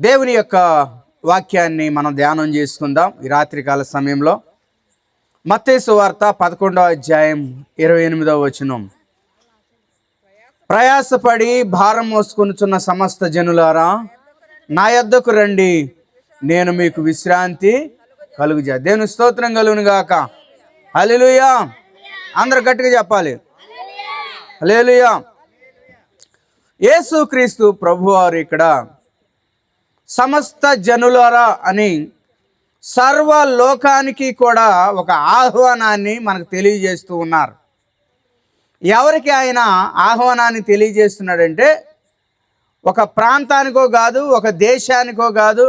దేవుని యొక్క వాక్యాన్ని మనం ధ్యానం చేసుకుందాం ఈ రాత్రికాల సమయంలో. మత్తయి సువార్త 11వ అధ్యాయం 28వ వచనం. ప్రయాసపడి భారం మోసుకొనుచున్న సమస్త జనులారా నా యొద్దకు రండి, నేను మీకు విశ్రాంతి కలుగుజా. దేవుని స్తోత్రం కలుగును గాక. హల్లెలూయా. అందరూ గట్టిగా చెప్పాలి, హల్లెలూయా. యేసుక్రీస్తు ప్రభువారు ఇక్కడ సమస్త జనులారా అని సర్వలోకానికి కూడా ఒక ఆహ్వానాన్ని మనకు తెలియజేస్తూ ఉన్నారు. ఎవరికి ఆయన ఆహ్వానాన్ని తెలియజేస్తున్నాడంటే ఒక ప్రాంతానికో కాదు, ఒక దేశానికో కాదు,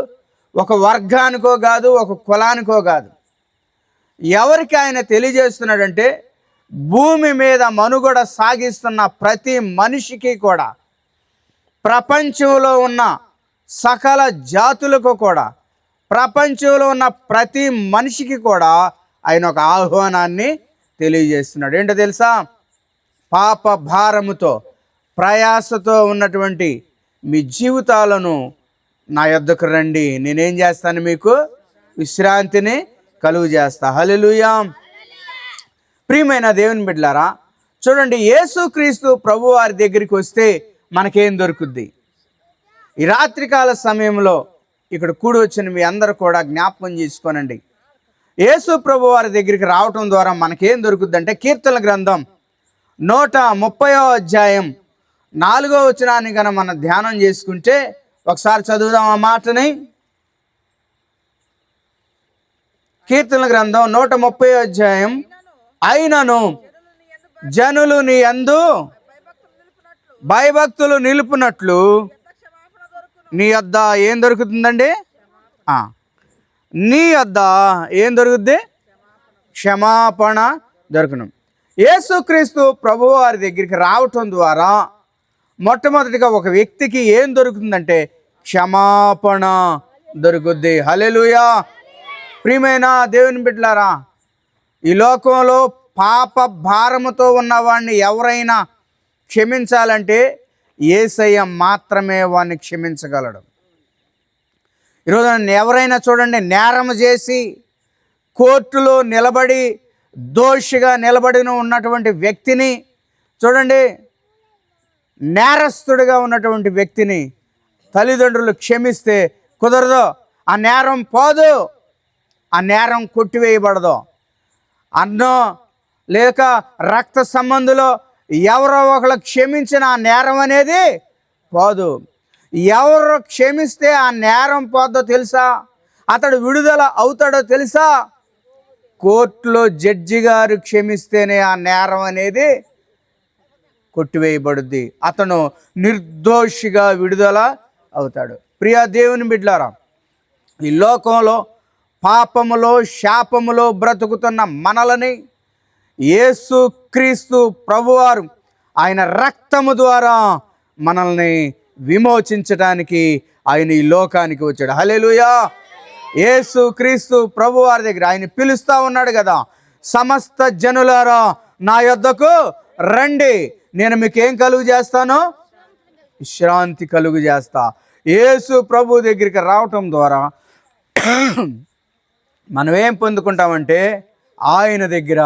ఒక వర్గానికో కాదు, ఒక కులానికో కాదు. ఎవరికి ఆయన తెలియజేస్తున్నాడంటే భూమి మీద మనుగడ సాగిస్తున్న ప్రతి మనిషికి కూడా, ప్రపంచంలో ఉన్న సకల జాతులకు కూడా, ప్రపంచంలో ఉన్న ప్రతి మనిషికి కూడా ఆయన ఒక ఆహ్వానాన్ని తెలియజేస్తున్నాడు. ఏంటో తెలుసా? పాప భారముతో ప్రయాసతో ఉన్నటువంటి మీ జీవితాలను నా యొద్దకు రండి, నేనేం చేస్తాను, మీకు విశ్రాంతిని కలుగు చేస్తా. హల్లెలూయా. ప్రియమైన దేవుని బిడ్డలారా, చూడండి, యేసుక్రీస్తు ప్రభు వారి దగ్గరికి వస్తే మనకేం దొరుకుద్ది? ఈ రాత్రికాల సమయంలో ఇక్కడ కూడి వచ్చిన మీ అందరూ కూడా జ్ఞాపకం చేసుకోనండి. యేసు ప్రభు వారి దగ్గరికి రావటం ద్వారా మనకేం దొరుకుద్ది అంటే, కీర్తన గ్రంథం 130వ అధ్యాయం 4వ వచనాన్ని కనుక మనం ధ్యానం చేసుకుంటే, ఒకసారి చదువుదాం ఆ మాటని. కీర్తన గ్రంథం 130వ అధ్యాయం. అయినను జనులు నీ యందు భయభక్తులు నిలుపునట్లు నీ యొద్ద ఏం దొరుకుతుందండి? నీ యొద్ద ఏం దొరుకుద్ది? క్షమాపణ దొరుకును. యేసుక్రీస్తు ప్రభు వారి దగ్గరికి రావటం ద్వారా మొట్టమొదటిగా ఒక వ్యక్తికి ఏం దొరుకుతుందంటే క్షమాపణ దొరుకుద్ది. హల్లెలూయా. ప్రియమైన దేవుని బిడ్డలారా, ఈ లోకంలో పాప భారముతో ఉన్నవాడిని ఎవరైనా క్షమించాలంటే యేసయ్య మాత్రమే వాడిని క్షమించగలడు. ఈరోజు ఎవరైనా చూడండి, నేరం చేసి కోర్టులో నిలబడి దోషిగా నిలబడిన ఉన్నటువంటి వ్యక్తిని చూడండి, నేరస్తుడిగా ఉన్నటువంటి వ్యక్తిని తల్లిదండ్రులు క్షమిస్తే కుదరదు. ఆ నేరం పోదు, ఆ నేరం కొట్టివేయబడదు. అన్నో లేక రక్త సంబంధులో ఎవరో ఒకరు క్షమించిన ఆ నేరం అనేది పోదు. ఎవరు క్షమిస్తే ఆ నేరం పోద్దో తెలుసా? అతడు విడుదల అవుతాడో తెలుసా? కోర్టులో జడ్జి గారు క్షమిస్తేనే ఆ నేరం అనేది కొట్టివేయబడుద్ది, అతను నిర్దోషిగా విడుదల అవుతాడు. ప్రియ దేవుని బిడ్డలారా, ఈ లోకంలో పాపములో శాపములో బ్రతుకుతున్న మనలని యేసుక్రీస్తు ప్రభువారు ఆయన రక్తము ద్వారా మనల్ని విమోచించడానికి ఆయన ఈ లోకానికి వచ్చాడు. హల్లెలూయా. యేసుక్రీస్తు ప్రభువారి దగ్గర ఆయన పిలుస్తూ ఉన్నాడు కదా, సమస్త జనులారా నా యొద్దకు రండి, నేను మీకు ఏం కలుగు చేస్తాను? విశ్రాంతి కలుగు చేస్తా. యేసు ప్రభు దగ్గరికి రావటం ద్వారా మనం ఏం పొందుకుంటామంటే ఆయన దగ్గర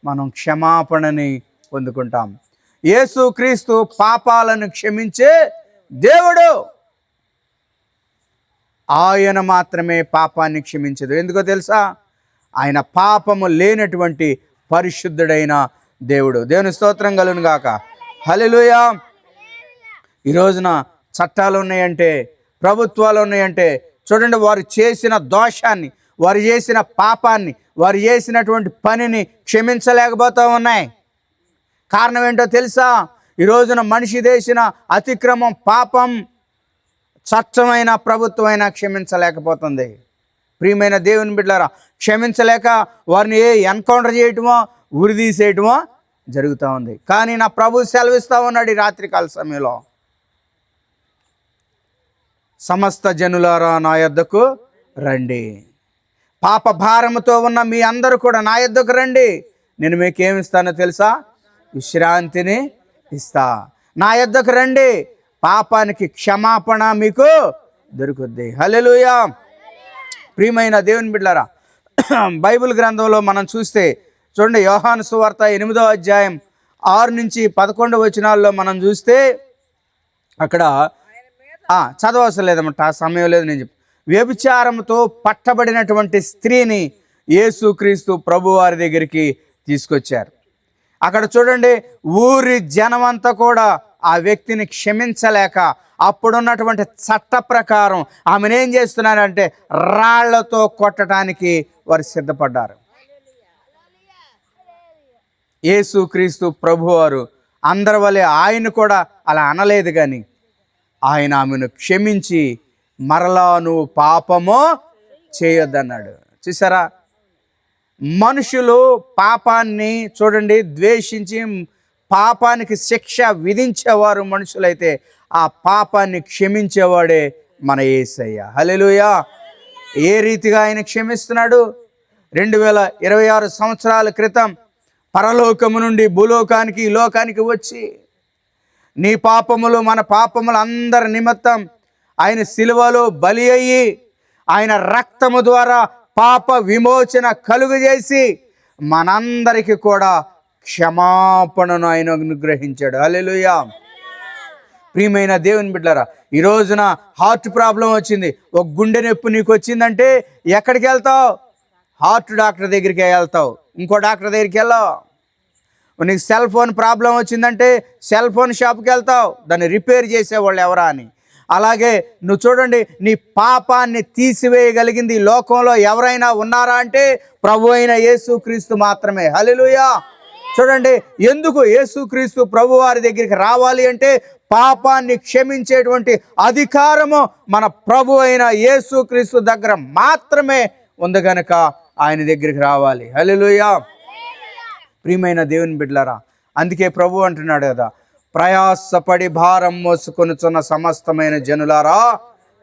మనం క్షమాపణని పొందుకుంటాం. యేసుక్రీస్తు పాపాలను క్షమించే దేవుడు. ఆయన మాత్రమే పాపాన్ని క్షమించదు. ఎందుకో తెలుసా? ఆయన పాపము లేనటువంటి పరిశుద్ధుడైన దేవుడు. దేవుని స్తోత్రం కలుగును గాక. హల్లెలూయా. ఈ రోజున చట్టాలు ఉన్నాయంటే, ప్రభుత్వాలు ఉన్నాయంటే చూడండి, వారు చేసిన దోషాన్ని, వారు చేసిన పాపాన్ని, వారు చేసినటువంటి పనిని క్షమించలేకపోతూ ఉన్నాయి. కారణం ఏంటో తెలుసా? ఈ రోజున మనిషి చేసిన అతిక్రమం, పాపం చట్టమైన ప్రభుత్వమైనా క్షమించలేకపోతుంది. ప్రియమైన దేవుని బిడ్డలారా, క్షమించలేక వారిని ఎన్కౌంటర్ చేయటమో ఉరి తీసేయటమో జరుగుతూ ఉంది. కానీ నా ప్రభు సెలవిస్తూ ఉన్నాడు ఈ రాత్రికాల సమయంలో, సమస్త జనులారా నా యొద్దకు రండి, పాప భారముతో ఉన్న మీ అందరూ కూడా నా యొద్దకు రండి, నేను మీకు ఏమి ఇస్తానో తెలుసా? విశ్రాంతిని ఇస్తా. నా యొద్దకు రండి, పాపానికి క్షమాపణ మీకు దొరుకుద్ది. హల్లెలూయా. ప్రియమైన దేవుని బిడ్డలారా, బైబిల్ గ్రంథంలో మనం చూస్తే చూడండి, యోహాను సువార్త 8వ అధ్యాయం 6-11 వచనాల్లో మనం చూస్తే అక్కడ చదవవసరం లేదన్నమాట, ఆ సమయం లేదు, నేను చెప్పి వ్యభిచారంతో పట్టబడినటువంటి స్త్రీని యేసుక్రీస్తు ప్రభువారి దగ్గరికి తీసుకొచ్చారు. అక్కడ చూడండి, ఊరి జనమంతా కూడా ఆ వ్యక్తిని క్షమించలేక అప్పుడున్నటువంటి చట్ట ప్రకారం ఆమెను ఏం చేస్తున్నారంటే రాళ్లతో కొట్టడానికి వారు సిద్ధపడ్డారు. యేసుక్రీస్తు ప్రభువారు అందరి వలె ఆయన కూడా అలా అనలేదు, కానీ ఆయన ఆమెను క్షమించి మరలా నువ్వు పాపమో చేయొద్దన్నాడు. చూసారా, మనుషులు పాపాన్ని చూడండి ద్వేషించి పాపానికి శిక్ష విధించేవారు మనుషులైతే, ఆ పాపాన్ని క్షమించేవాడే మన యేసయ్య. హల్లెలూయా. ఏ రీతిగా ఆయన క్షమిస్తున్నాడు? 2026 సంవత్సరాల క్రితం పరలోకము నుండి భూలోకానికి ఈ లోకానికి వచ్చి నీ పాపములు మన పాపములు అందరి నిమిత్తం ఆయన సిలువలో బలి అయ్యి ఆయన రక్తము ద్వారా పాప విమోచన కలుగజేసి మనందరికీ కూడా క్షమాపణను ఆయన అనుగ్రహించాడు. హల్లెలూయా. ప్రియమైన దేవుని బిడ్డలారా, ఈ రోజున హార్ట్ ప్రాబ్లం వచ్చింది, ఒక గుండె నొప్పి నీకు వచ్చిందంటే ఎక్కడికి వెళ్తావు? హార్ట్ డాక్టర్ దగ్గరికి వెళ్తావు, ఇంకో డాక్టర్ దగ్గరికి వెళ్ళావు. నీకు సెల్ ఫోన్ ప్రాబ్లం వచ్చిందంటే సెల్ ఫోన్ షాప్కి వెళ్తావు, దాన్ని రిపేర్ చేసేవాళ్ళు ఎవరా అని. అలాగే నువ్వు చూడండి, నీ పాపాన్ని తీసివేయగలిగింది ఈ లోకంలో ఎవరైనా ఉన్నారా అంటే ప్రభు అయిన యేసుక్రీస్తు మాత్రమే. హల్లెలూయా. చూడండి, ఎందుకు యేసుక్రీస్తు ప్రభు వారి దగ్గరికి రావాలి అంటే పాపాన్ని క్షమించేటువంటి అధికారము మన ప్రభు అయిన యేసుక్రీస్తు దగ్గర మాత్రమే ఉంది కనుక ఆయన దగ్గరికి రావాలి. హల్లెలూయా. ప్రియమైన దేవుని బిడ్డలారా, అందుకే ప్రభు అంటున్నాడు కదా, ప్రయాసపడి భారం మోసుకొనుచున్న సమస్తమైన జనులారా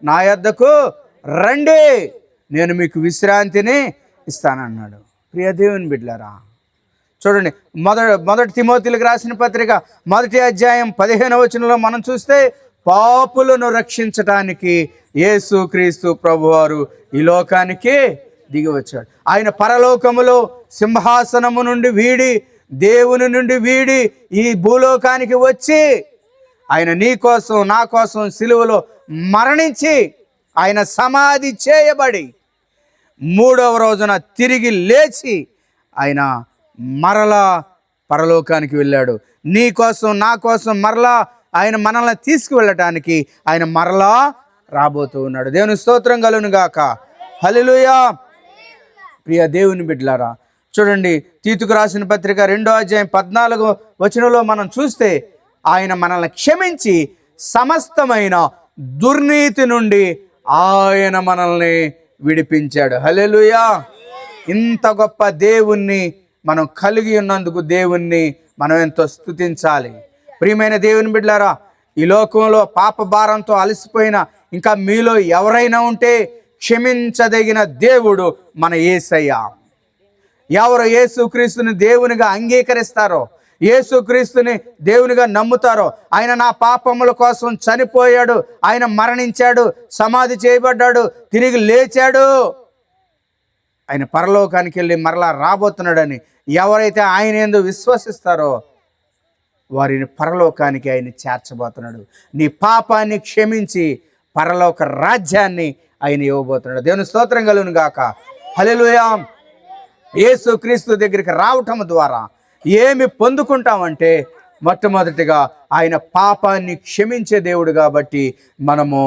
నా యొద్దకు రండి, నేను మీకు విశ్రాంతిని ఇస్తానన్నాడు. ప్రియ దేవుని బిడ్డలారా, చూడండి, మొదటి తిమోతిలకు రాసిన పత్రిక 1వ అధ్యాయం 15వ వచనంలో మనం చూస్తే పాపులను రక్షించటానికి యేసుక్రీస్తు ప్రభువారు ఈ లోకానికి దిగి వచ్చాడు. ఆయన పరలోకములో సింహాసనము నుండి వీడి, దేవుని నుండి వీడి ఈ భూలోకానికి వచ్చి ఆయన నీ కోసం నా కోసం సిలువలో మరణించి ఆయన సమాధి చేయబడి 3వ రోజున తిరిగి లేచి ఆయన మరలా పరలోకానికి వెళ్ళాడు. నీ కోసం నా కోసం మరలా ఆయన మనల్ని తీసుకువెళ్ళటానికి ఆయన మరలా రాబోతూ ఉన్నాడు. దేవుని స్తోత్రం కలుగును గాక. హల్లెలూయా. ప్రియ దేవుని బిడ్డలారా, చూడండి, తీతుకు రాసిన పత్రిక 2వ అధ్యాయం 14వ వచనంలో మనం చూస్తే ఆయన మనల్ని క్షమించి సమస్తమైన దుర్నీతి నుండి ఆయన మనల్ని విడిపించాడు. హల్లెలూయా. ఇంత గొప్ప దేవుణ్ణి మనం కలిగి ఉన్నందుకు దేవుణ్ణి మనం ఎంతో స్తుతించాలి. ప్రియమైన దేవుని బిడ్డలారా, ఈ లోకంలో పాప భారంతో అలసిపోయిన ఇంకా మీలో ఎవరైనా ఉంటే క్షమించదగిన దేవుడు మన యేసయ్య. ఎవరు యేసుక్రీస్తుని దేవునిగా అంగీకరిస్తారో, యేసుక్రీస్తుని దేవునిగా నమ్ముతారో, ఆయన నా పాపముల కోసం చనిపోయాడు, ఆయన మరణించాడు, సమాధి చేయబడ్డాడు, తిరిగి లేచాడు, ఆయన పరలోకానికి వెళ్ళి మరలా రాబోతున్నాడని ఎవరైతే ఆయన యందు విశ్వసిస్తారో వారిని పరలోకానికి ఆయన చేర్చబోతున్నాడు. నీ పాపాన్ని క్షమించి పరలోక రాజ్యాన్ని ఆయన ఇవ్వబోతున్నాడు. దేవుని స్తోత్రం కలుగును గాక. హల్లెలూయా. యేసుక్రీస్తు దగ్గరికి రావటం ద్వారా ఏమి పొందుకుంటామంటే మొట్టమొదటిగా ఆయన పాపాన్ని క్షమించే దేవుడు కాబట్టి మనము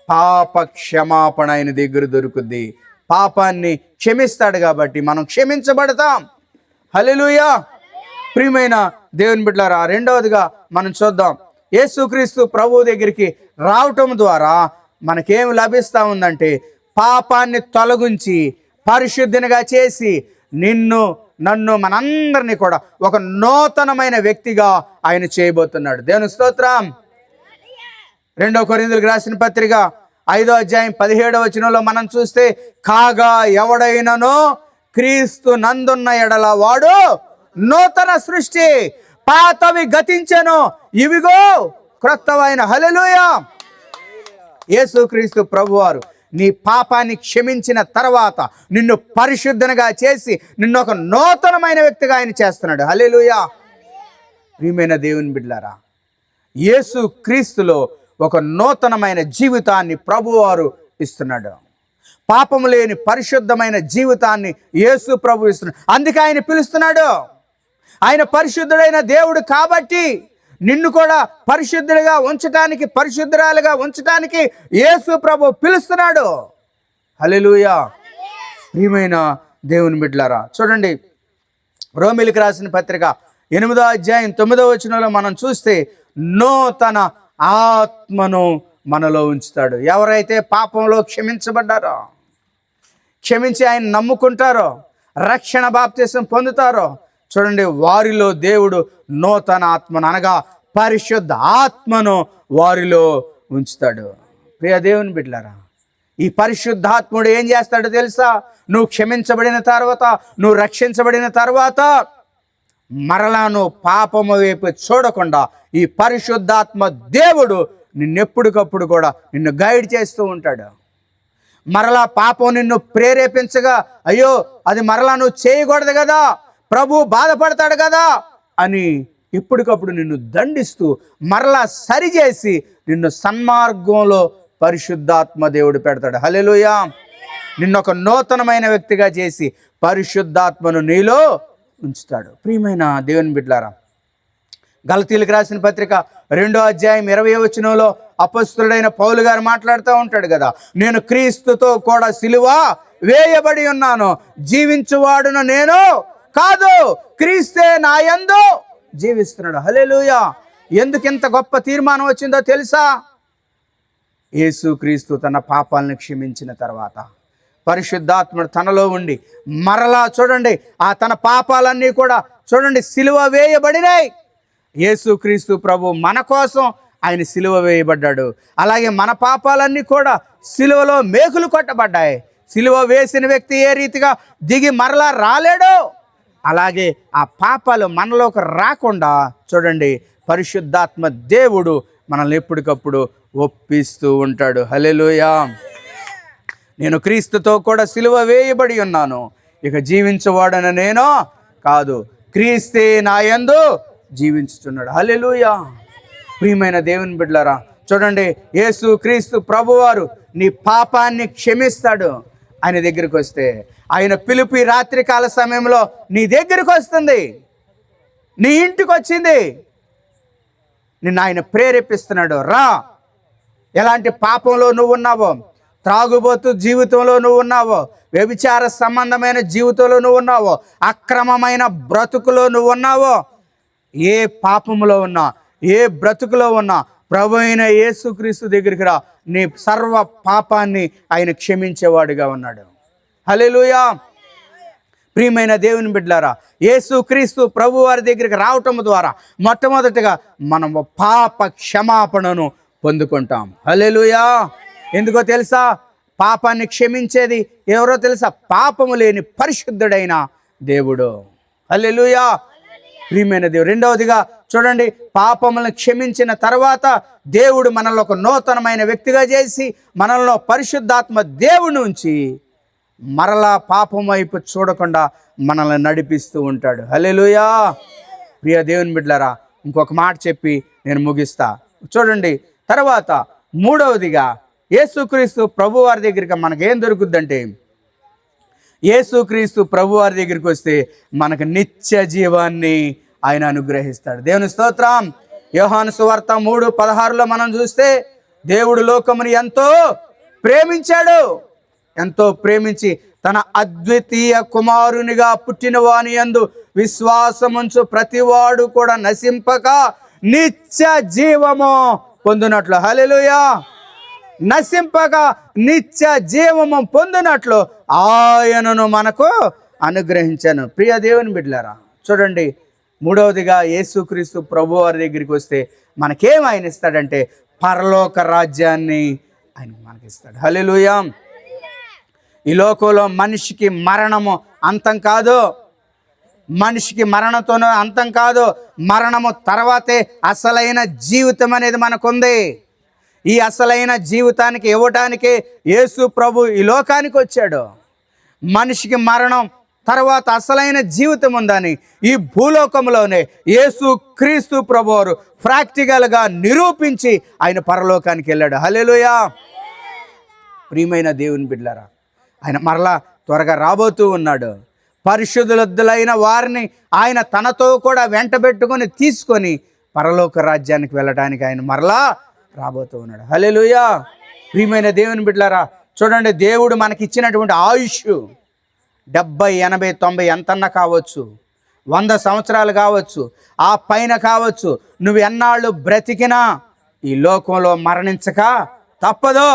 పాప క్షమాపణ ఆయన దగ్గర దొరుకుద్ది. పాపాన్ని క్షమిస్తాడు కాబట్టి మనం క్షమించబడతాం. హల్లెలూయా. ప్రియమైన దేవుని బిడ్డలారా, రెండవదిగా మనం చూద్దాం, యేసుక్రీస్తు ప్రభు దగ్గరికి రావటం ద్వారా మనకేం లభిస్తూ ఉందంటే పాపాన్ని తొలగించి పరిశుద్ధినిగా చేసి నన్ను మనందరినీ కూడా ఒక నూతనమైన వ్యక్తిగా ఆయన చేయబోతున్నాడు. దేవుని స్తోత్రం. 2వ కొరింథీయులకు రాసిన పత్రిక 5వ అధ్యాయం 17వ వచనంలో మనం చూస్తే, కాగా ఎవడైననో క్రీస్తు నందున్న ఎడల వాడు నూతన సృష్టి, పాతవి గతించెను, ఇవిగో క్రొత్తవైన. హల్లెలూయా. యేసుక్రీస్తు ప్రభువారు నీ పాపాన్ని క్షమించిన తర్వాత నిన్ను పరిశుద్ధంగా చేసి నిన్ను ఒక నూతనమైన వ్యక్తిగా ఆయన చేస్తున్నాడు. హల్లెలూయా. ప్రియమైన దేవుని బిడ్డలారా, యేసు క్రీస్తులో ఒక నూతనమైన జీవితాన్ని ప్రభువారు ఇస్తున్నాడు. పాపము లేని పరిశుద్ధమైన జీవితాన్ని యేసు ప్రభు ఇస్తున్నాడు. అందుకే ఆయన పిలుస్తున్నాడు. ఆయన పరిశుద్ధుడైన దేవుడు కాబట్టి నిన్ను కూడా పరిశుద్ధుడిగా ఉంచటానికి, పరిశుద్ధురాలుగా ఉంచటానికి యేసు ప్రభు పిలుస్తున్నాడు. హల్లెలూయా. ప్రియమైన దేవుని బిడ్డలారా, చూడండి రోమీయులకు రాసిన పత్రిక 8వ అధ్యాయం 9వ వచనంలో మనం చూస్తే నూతన ఆత్మను మనలో ఉంచుతాడు. ఎవరైతే పాపంలో క్షమించబడ్డారో, క్షమించి ఆయన నమ్ముకుంటారో, రక్షణ బాప్తిసం పొందుతారో, చూడండి వారిలో దేవుడు నూతన ఆత్మను అనగా పరిశుద్ధ ఆత్మను వారిలో ఉంచుతాడు. ప్రియ దేవుని బిడ్డలారా, ఈ పరిశుద్ధాత్ముడు ఏం చేస్తాడో తెలుసా? నువ్వు క్షమించబడిన తర్వాత, నువ్వు రక్షించబడిన తర్వాత మరలా నువ్వు పాపము వైపు చూడకుండా ఈ పరిశుద్ధాత్మ దేవుడు నిన్నెప్పటికప్పుడు కూడా నిన్ను గైడ్ చేస్తూ ఉంటాడు. మరలా పాపం నిన్ను ప్రేరేపించగా, అయ్యో అది మరలా నువ్వు చేయకూడదు కదా, ప్రభు బాధపడతాడు కదా అని ఎప్పటికప్పుడు నిన్ను దండిస్తూ మరలా సరిచేసి నిన్ను సన్మార్గంలో పరిశుద్ధాత్మ దేవుడు పెడతాడు. హల్లెలూయా. నిన్ను ఒక నూతనమైన వ్యక్తిగా చేసి పరిశుద్ధాత్మను నీలో ఉంచుతాడు. ప్రియమైన దేవుని బిడ్డలారా, గలతీయులకు రాసిన పత్రిక 2వ అధ్యాయం 20వ వచనంలో అపొస్తలుడైన పౌలు గారు మాట్లాడుతూ ఉంటాడు కదా, నేను క్రీస్తుతో కూడా సిలువ వేయబడి ఉన్నాను, జీవించువాడును నేను కాదు, క్రీస్తే నా యందు జీవిస్తున్నాడు. హల్లెలూయా. ఎందుకు ఇంత గొప్ప తీర్మానం వచ్చిందో తెలుసా? యేసుక్రీస్తు తన పాపాలను క్షమించిన తర్వాత పరిశుద్ధాత్ముడు తనలో ఉండి మరలా చూడండి ఆ తన పాపాలన్నీ కూడా చూడండి సిలువ వేయబడినాయి. యేసుక్రీస్తు ప్రభు మన కోసం ఆయన సిలువ వేయబడ్డాడు. అలాగే మన పాపాలన్నీ కూడా సిలువలో మేకులు కొట్టబడ్డాయి. సిలువ వేసిన వ్యక్తి ఏ రీతిగా దిగి మరలా రాలేడో అలాగే ఆ పాపాలు మనలోకి రాకుండా చూడండి పరిశుద్ధాత్మ దేవుడు మనల్ని ఎప్పటికప్పుడు ఒప్పిస్తూ ఉంటాడు. హల్లెలూయా. నేను క్రీస్తుతో కూడా సిలువ వేయబడి ఉన్నాను, ఇక జీవించువాడన నేను కాదు, క్రీస్తే నా యందు జీవించుచున్నాడు. హల్లెలూయా. ప్రియమైన దేవుని బిడ్డలారా, చూడండి యేసు క్రీస్తు ప్రభువారు నీ పాపాన్ని క్షమిస్తాడు. ఆయన దగ్గరికి వస్తే ఆయన పిలుపు రాత్రికాల సమయంలో నీ దగ్గరికి వస్తుంది, నీ ఇంటికి వచ్చింది, నిన్ను ఆయన ప్రేరేపిస్తున్నాడు. రా. ఎలాంటి పాపంలో నువ్వు ఉన్నావో, త్రాగుబోతు జీవితంలో నువ్వు ఉన్నావో, వ్యభిచార సంబంధమైన జీవితంలో నువ్వు ఉన్నావో, అక్రమమైన బ్రతుకులో నువ్వు ఉన్నావో, ఏ పాపములో ఉన్నా, ఏ బ్రతుకులో ఉన్నా ప్రభు అయిన యేసుక్రీస్తు దగ్గరికి రా. నీ సర్వ పాపాన్ని ఆయన క్షమించేవాడుగా ఉన్నాడు. హల్లెలూయా. ప్రియమైన దేవుని బిడ్డలారా, యేసుక్రీస్తు ప్రభు వారి దగ్గరికి రావటం ద్వారా మొట్టమొదటిగా మనం పాప క్షమాపణను పొందుకుంటాం. హల్లెలూయా. ఎందుకో తెలుసా? పాపాన్ని క్షమించేది ఎవరో తెలుసా? పాపము లేని పరిశుద్ధుడైన దేవుడు. హల్లెలూయా. ప్రియమైన దేవుడు. రెండవదిగా చూడండి, పాపములను క్షమించిన తర్వాత దేవుడు మనల్ని ఒక నూతనమైన వ్యక్తిగా చేసి మనల్ని పరిశుద్ధాత్మ దేవుని ఉంచి మరలా పాపం వైపు చూడకుండా మనల్ని నడిపిస్తూ ఉంటాడు. హల్లెలూయా. ప్రియ దేవుని బిడ్డలారా, ఇంకొక మాట చెప్పి నేను ముగిస్తా. చూడండి, తర్వాత మూడవదిగా యేసుక్రీస్తు ప్రభు వారి దగ్గరికి మనకేం దొరుకుద్దంటే, యేసుక్రీస్తు ప్రభు వారి దగ్గరికి వస్తే మనకు నిత్య జీవాన్ని ఆయన అనుగ్రహిస్తాడు. దేవుని స్తోత్రం. యోహాను సువార్త 3:16లో మనం చూస్తే దేవుడు లోకముని ఎంతో ప్రేమించాడు, ఎంతో ప్రేమించి తన అద్వితీయ కుమారునిగా పుట్టిన వాని యందు విశ్వాసముంచు ప్రతివాడు కూడా నశింపక నిత్య జీవము పొందునట్లు. హల్లెలూయా. నశింపక నిత్య జీవము పొందునట్లు ఆయనను మనకు అనుగ్రహించాను. ప్రియ దేవుని బిడ్డలారా, చూడండి, మూడవదిగా యేసుక్రీస్తు ప్రభు వారి దగ్గరికి వస్తే మనకేం ఆయన ఇస్తాడంటే పరలోక రాజ్యాన్ని ఆయన మనకిస్తాడు. హల్లెలూయా. ఈ లోకంలో మనిషికి మరణము అంతం కాదు, మనిషికి మరణంతోనూ అంతం కాదు, మరణము తర్వాతే అసలైన జీవితం అనేది మనకుంది. ఈ అసలైన జీవితానికి ఇవ్వటానికే యేసు ప్రభు ఈ లోకానికి వచ్చాడు. మనిషికి మరణం తర్వాత అసలైన జీవితం ఉందని ఈ భూలోకంలోనే యేసు క్రీస్తు ప్రభువారు ప్రాక్టికల్గా నిరూపించి ఆయన పరలోకానికి వెళ్ళాడు. హల్లెలూయా. ప్రియమైన దేవుని బిడ్డలారా, ఆయన మరలా త్వరగా రాబోతూ ఉన్నాడు. పరిశుద్ధులైన వారిని ఆయన తనతో కూడా వెంటబెట్టుకొని తీసుకొని పరలోక రాజ్యానికి వెళ్ళడానికి ఆయన మరలా రాబోతూ ఉన్నాడు. హల్లెలూయా. ప్రియమైన దేవుని బిడ్డలారా, చూడండి, దేవుడు మనకిచ్చినటువంటి ఆయుష్ 70, 80, 90 ఎంతన్నా కావచ్చు, 100 సంవత్సరాలు కావచ్చు, ఆ పైన కావచ్చు. నువ్వు ఎన్నాళ్ళు బ్రతికినా ఈ లోకంలో మరణించక తప్పదు.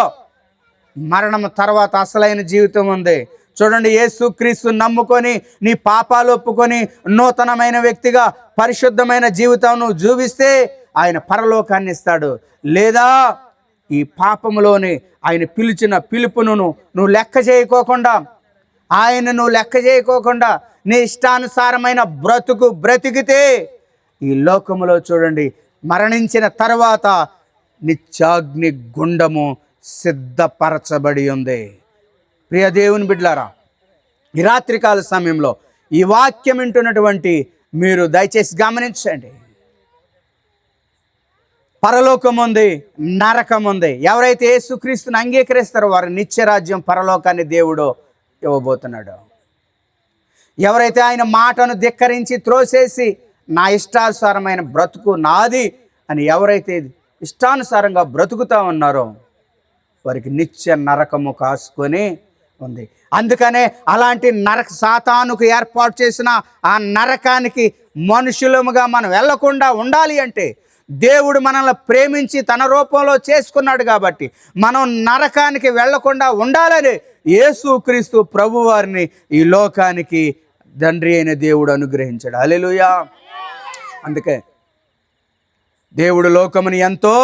మరణం తర్వాత అసలైన జీవితం ఉంది. చూడండి, యేసుక్రీస్తు నమ్ముకొని నీ పాపాలు ఒప్పుకొని నూతనమైన వ్యక్తిగా పరిశుద్ధమైన జీవితం నువ్వు జీవిస్తే ఆయన పరలోకాన్ని ఇస్తాడు. లేదా ఈ పాపములోని ఆయన పిలిచిన పిలుపును నువ్వు లెక్క చేయకోకుండా, నువ్వు లెక్క చేయకోకుండా నీ ఇష్టానుసారమైన బ్రతికితే ఈ లోకములో చూడండి, మరణించిన తర్వాత నిత్యాగ్ని గుండము సిద్ధపరచబడి ఉంది. ప్రియ దేవుని బిడ్డలారా, ఈ రాత్రికాల సమయంలో ఈ వాక్యం వింటున్నటువంటి మీరు దయచేసి గమనించండి. పరలోకం ఉంది, నరకం ఉంది. ఎవరైతే యేసుక్రీస్తుని అంగీకరిస్తారో వారు నిత్యరాజ్యం, పరలోకాన్ని దేవుడు ఇవ్వబోతున్నాడు. ఎవరైతే ఆయన మాటను ధిక్కరించి త్రోసేసి నా ఇష్టానుసారమైన బ్రతుకు నాది అని ఎవరైతే ఇష్టానుసారంగా బ్రతుకుతా ఉన్నారో వారికి నిత్య నరకము కాసుకొని ఉంది. అందుకనే అలాంటి సాతానుకు ఏర్పాటు చేసిన ఆ నరకానికి మనుషులముగా మనం వెళ్లకుండా ఉండాలి అంటే దేవుడు మనల్ని ప్రేమించి తన రూపంలో చేసుకున్నాడు కాబట్టి మనం నరకానికి వెళ్లకుండా ఉండాలని యేసుక్రీస్తు ప్రభువారిని ఈ లోకానికి తండ్రి అయిన దేవుడు అనుగ్రహించాడు. హల్లెలూయా. అందుకే దేవుడు లోకముని ఎంతో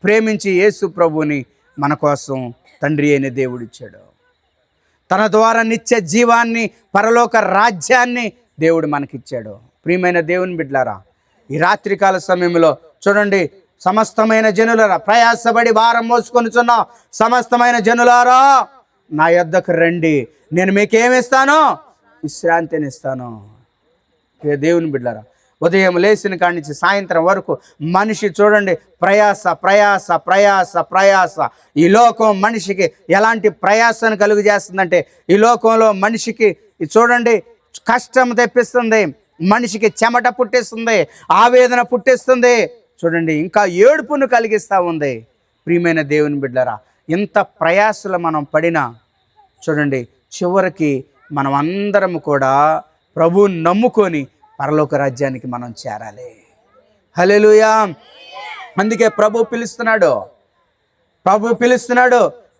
ప్రేమించి యేసు ప్రభుని మన కోసం తండ్రి అయిన దేవుడు ఇచ్చాడు. తన ద్వారా నిత్య జీవాన్ని, పరలోక రాజ్యాన్ని దేవుడు మనకిచ్చాడు. ప్రియమైన దేవుని బిడ్డలారా, ఈ రాత్రికాల సమయంలో చూడండి, సమస్తమైన జనులారా, ప్రయాసపడి భారం మోసుకొనుచున్న సమస్తమైన జనులారా నా యొద్దకు రండి, నేను మీకేమిస్తాను? విశ్రాంతినిస్తాను. దేవుని బిడ్డలారా, ఉదయం లేచిన కాడి నుంచి సాయంత్రం వరకు మనిషి చూడండి ప్రయాస ప్రయాస ప్రయాస ప్రయాస. ఈ లోకం మనిషికి ఎలాంటి ప్రయాసను కలుగు చేస్తుందంటే, ఈ లోకంలో మనిషికి చూడండి కష్టం తెప్పిస్తుంది, మనిషికి చెమట పుట్టిస్తుంది, ఆవేదన పుట్టిస్తుంది, చూడండి ఇంకా ఏడుపును కలిగిస్తూ ఉంది. ప్రియమైన దేవుని బిడ్డలారా, ఇంత ప్రయాసలు మనం పడినా చూడండి చివరికి మనం అందరం కూడా ప్రభువుని నమ్ముకొని పరలోక రాజ్యానికి మనం చేరాలి. హల్లెలూయా. అందుకే ప్రభు పిలుస్తున్నాడు,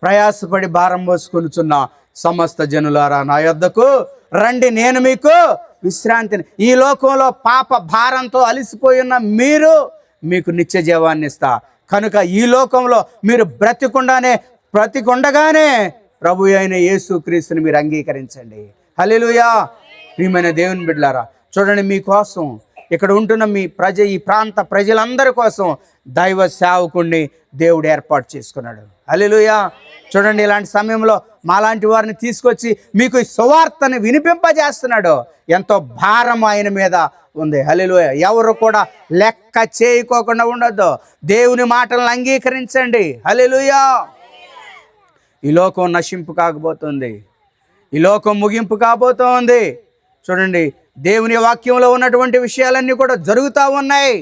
ప్రయాసపడి భారం మోసుకొనుచున్న సమస్త జనులారా నా యొద్దకు రండి, నేను మీకు విశ్రాంతిని. ఈ లోకంలో పాప భారంతో అలసిపోయి ఉన్న మీకు నిత్య జీవాన్ని ఇస్తా. కనుక ఈ లోకంలో మీరు బ్రతికుండగానే ప్రభు అయిన యేసుక్రీస్తుని మీరు అంగీకరించండి. హల్లెలూయా. ప్రియమైన దేవుని బిడ్డలారా, చూడండి, మీకోసం ఇక్కడ ఉంటున్న ఈ ప్రాంత ప్రజలందరి కోసం దైవ సేవకుణ్ణి దేవుడు ఏర్పాటు చేసుకున్నాడు. హల్లెలూయా. చూడండి, ఇలాంటి సమయంలో మాలాంటి వారిని తీసుకొచ్చి మీకు సువార్తని వినిపింపజేస్తున్నాడు. ఎంతో భారం ఆయన మీద ఉంది. హల్లెలూయా. ఎవరు కూడా లెక్క చేయకోకుండా ఉండొద్దు. దేవుని మాటలను అంగీకరించండి. హల్లెలూయా. ఈ లోకం నశింపు కాకపోతుంది, ఈ లోకం ముగింపు కాబోతోంది. చూడండి, దేవుని వాక్యంలో ఉన్నటువంటి విషయాలన్నీ కూడా జరుగుతూ ఉన్నాయి.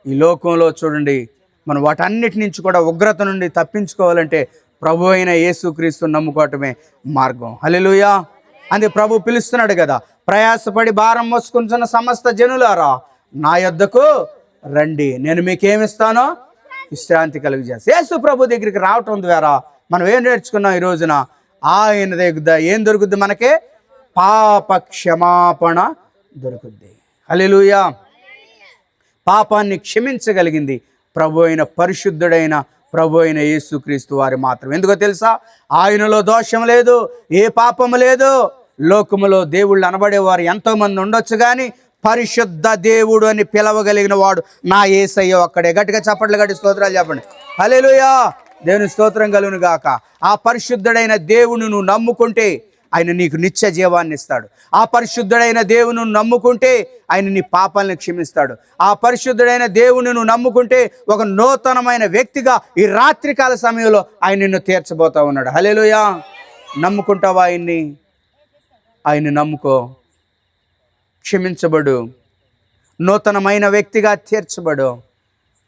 ఈ లోకంలో చూడండి మనం వాటన్నిటి నుంచి కూడా ఉగ్రత నుండి తప్పించుకోవాలంటే ప్రభు అయిన యేసుక్రీస్తుని నమ్ముకోవటమే మార్గం. హల్లెలూయా. అందుకే ప్రభు పిలుస్తున్నాడు కదా, ప్రయాసపడి భారం మోసుకుంటున్న సమస్త జనులారా నా యొద్దకు రండి, నేను మీకేమిస్తానో విశ్రాంతి కలుగజేస్తా. యేసు ప్రభు దగ్గరికి రావటం ద్వారా మనం ఏం నేర్చుకున్నాం ఈ రోజున? ఆయన దగ్గర ఏం దొరుకుద్ది? మనకే పాప క్షమాపణ దొరుకుద్ది. హల్లెలూయా. పాపాన్ని క్షమించగలిగింది ప్రభు అయిన పరిశుద్ధుడైన ప్రభు అయిన యేసుక్రీస్తు వారి మాత్రం. ఎందుకో తెలుసా? ఆయనలో దోషం లేదు, ఏ పాపము లేదు. లోకములో దేవుళ్ళు అనబడేవారు ఎంతోమంది ఉండొచ్చు, కానీ పరిశుద్ధ దేవుడు అని పిలవగలిగిన వాడు నా యేసయ్య ఒక్కడే. గట్టిగా చప్పట్లు గట్టి స్తోత్రాలు చెప్పండి. హల్లెలూయా, దేవుని స్తోత్రం కలుగును గాక. ఆ పరిశుద్ధుడైన దేవుని నువ్వు నమ్ముకుంటే ఆయన నీకు నిత్య జీవాన్ని ఇస్తాడు. ఆ పరిశుద్ధుడైన దేవుని నమ్ముకుంటే ఆయన నీ పాపాలను క్షమిస్తాడు. ఆ పరిశుద్ధుడైన దేవుని నువ్వు నమ్ముకుంటే ఒక నూతనమైన వ్యక్తిగా ఈ రాత్రికాల సమయంలో ఆయన నిన్ను తీర్చబోతా ఉన్నాడు. హల్లెలూయా, నమ్ముకుంటావా ఆయన్ని? ఆయన్ని నమ్ముకో, క్షమించబడు, నూతనమైన వ్యక్తిగా తీర్చబడు,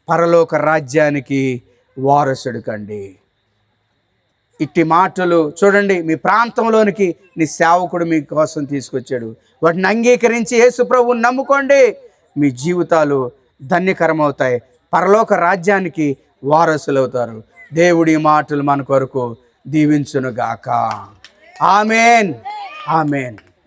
పరలోక రాజ్యానికి వారసుడు కండి. ఇట్టి మాటలు చూడండి, మీ ప్రాంతంలోనికి నీ సేవకుడు మీ కోసం తీసుకొచ్చాడు. వాటిని అంగీకరించి యేసు ప్రభువుని నమ్ముకోండి, మీ జీవితాలు ధన్యకరమవుతాయి, పరలోక రాజ్యానికి వారసులవుతారు. దేవుడి మాటలు మన కొరకు దీవించునుగాక. ఆమేన్, ఆమేన్.